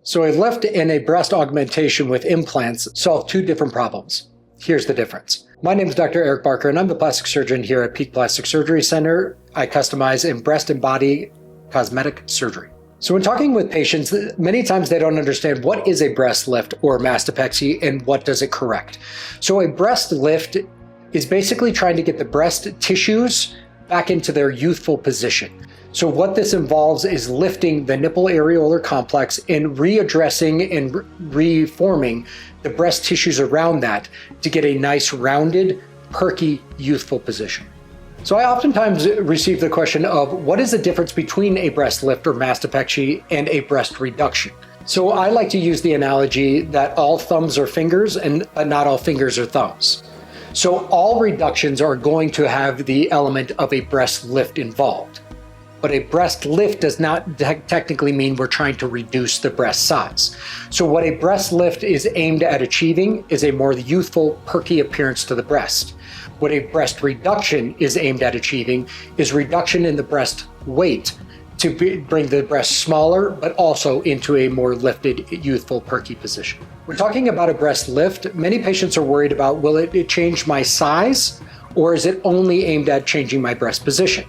So a lift and a breast augmentation with implants solve two different problems. Here's the difference. My name is Dr. Eric Barker, and I'm the plastic surgeon here at Peak Plastic Surgery Center. I customize in breast and body cosmetic surgery. So when talking with patients, many times they don't understand what is a breast lift or mastopexy and what does it correct. So a breast lift is basically trying to get the breast tissues back into their youthful position. So what this involves is lifting the nipple-areolar complex and readdressing and reforming the breast tissues around that to get a nice rounded, perky, youthful position. So I oftentimes receive the question of what is the difference between a breast lift or mastopexy and a breast reduction? So I like to use the analogy that all thumbs are fingers and not all fingers are thumbs. So all reductions are going to have the element of a breast lift involved. But a breast lift does not technically mean we're trying to reduce the breast size. So what a breast lift is aimed at achieving is a more youthful, perky appearance to the breast. What a breast reduction is aimed at achieving is reduction in the breast weight to bring the breast smaller, but also into a more lifted, youthful, perky position. We're talking about a breast lift. Many patients are worried about, will it change my size? Or is it only aimed at changing my breast position?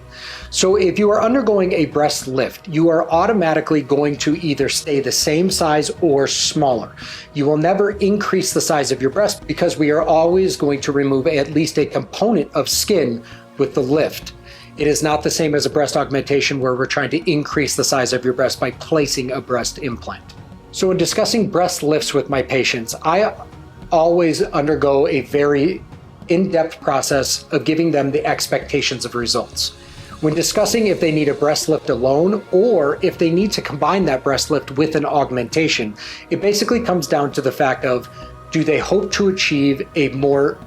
So if you are undergoing a breast lift, you are automatically going to either stay the same size or smaller. You will never increase the size of your breast because we are always going to remove at least a component of skin with the lift. It is not the same as a breast augmentation where we're trying to increase the size of your breast by placing a breast implant. So in discussing breast lifts with my patients, I always undergo a very in-depth process of giving them the expectations of results. When discussing if they need a breast lift alone or if they need to combine that breast lift with an augmentation, it basically comes down to the fact of, do they hope to achieve a more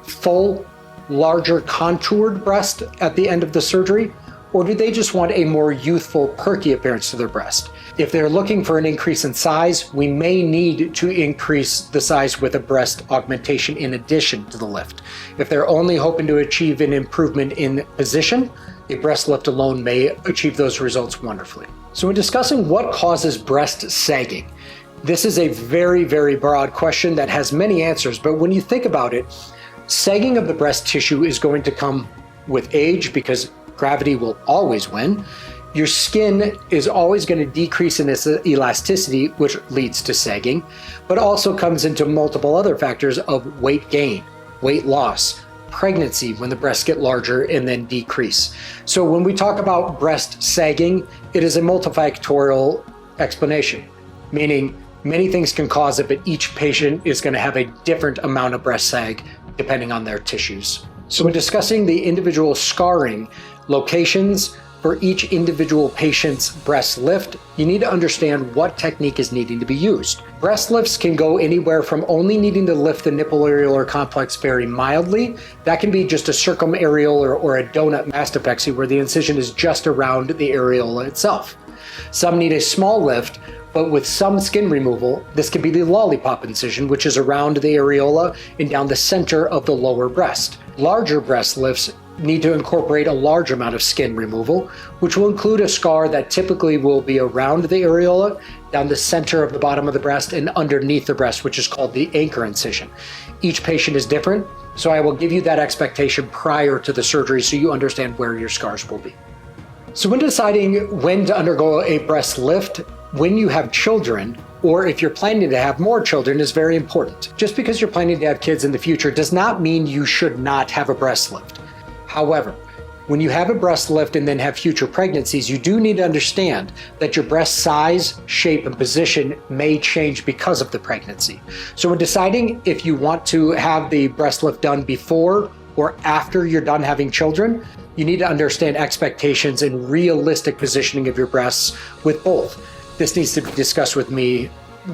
full, larger contoured breast at the end of the surgery? Or do they just want a more youthful, perky appearance to their breast? If they're looking for an increase in size, we may need to increase the size with a breast augmentation in addition to the lift. If they're only hoping to achieve an improvement in position, a breast lift alone may achieve those results wonderfully. So in discussing what causes breast sagging, this is a very, very broad question that has many answers, but when you think about it, sagging of the breast tissue is going to come with age because gravity will always win. Your skin is always going to decrease in its elasticity, which leads to sagging, but also comes into multiple other factors of weight gain, weight loss, pregnancy when the breasts get larger and then decrease. So when we talk about breast sagging, it is a multifactorial explanation, meaning many things can cause it, but each patient is going to have a different amount of breast sag depending on their tissues. So when discussing the individual scarring locations for each individual patient's breast lift, you need to understand what technique is needing to be used. Breast lifts can go anywhere from only needing to lift the nipple-areolar complex very mildly. That can be just a circumareolar or a donut mastopexy where the incision is just around the areola itself. Some need a small lift, but with some skin removal, this can be the lollipop incision, which is around the areola and down the center of the lower breast. Larger breast lifts need to incorporate a large amount of skin removal, which will include a scar that typically will be around the areola, down the center of the bottom of the breast, and underneath the breast, which is called the anchor incision. Each patient is different, so I will give you that expectation prior to the surgery so you understand where your scars will be. So when deciding when to undergo a breast lift, when you have children, or if you're planning to have more children, is very important. Just because you're planning to have kids in the future does not mean you should not have a breast lift. However, when you have a breast lift and then have future pregnancies, you do need to understand that your breast size, shape, and position may change because of the pregnancy. So when deciding if you want to have the breast lift done before or after you're done having children, you need to understand expectations and realistic positioning of your breasts with both. This needs to be discussed with me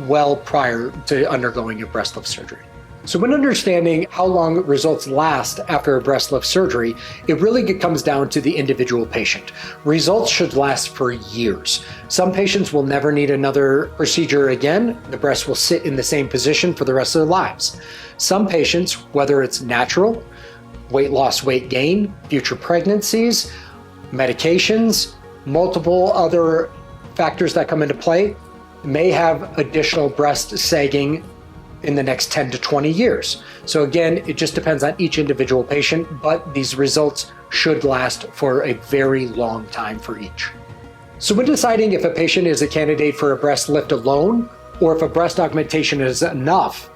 well prior to undergoing a breast lift surgery. So when understanding how long results last after a breast lift surgery, it really comes down to the individual patient. Results should last for years. Some patients will never need another procedure again. The breast will sit in the same position for the rest of their lives. Some patients, whether it's natural, weight loss, weight gain, future pregnancies, medications, multiple other factors that come into play, may have additional breast sagging in the next 10 to 20 years. So again, it just depends on each individual patient, but these results should last for a very long time for each. So when deciding if a patient is a candidate for a breast lift alone, or if a breast augmentation is enough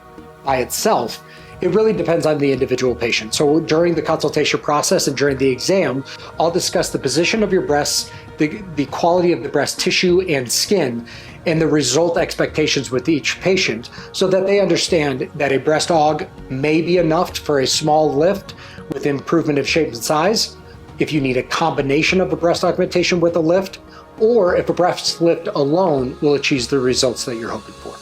by itself, it really depends on the individual patient. So during the consultation process and during the exam, I'll discuss the position of your breasts, the quality of the breast tissue and skin, and the result expectations with each patient so that they understand that a breast aug may be enough for a small lift with improvement of shape and size, if you need a combination of a breast augmentation with a lift, or if a breast lift alone will achieve the results that you're hoping for.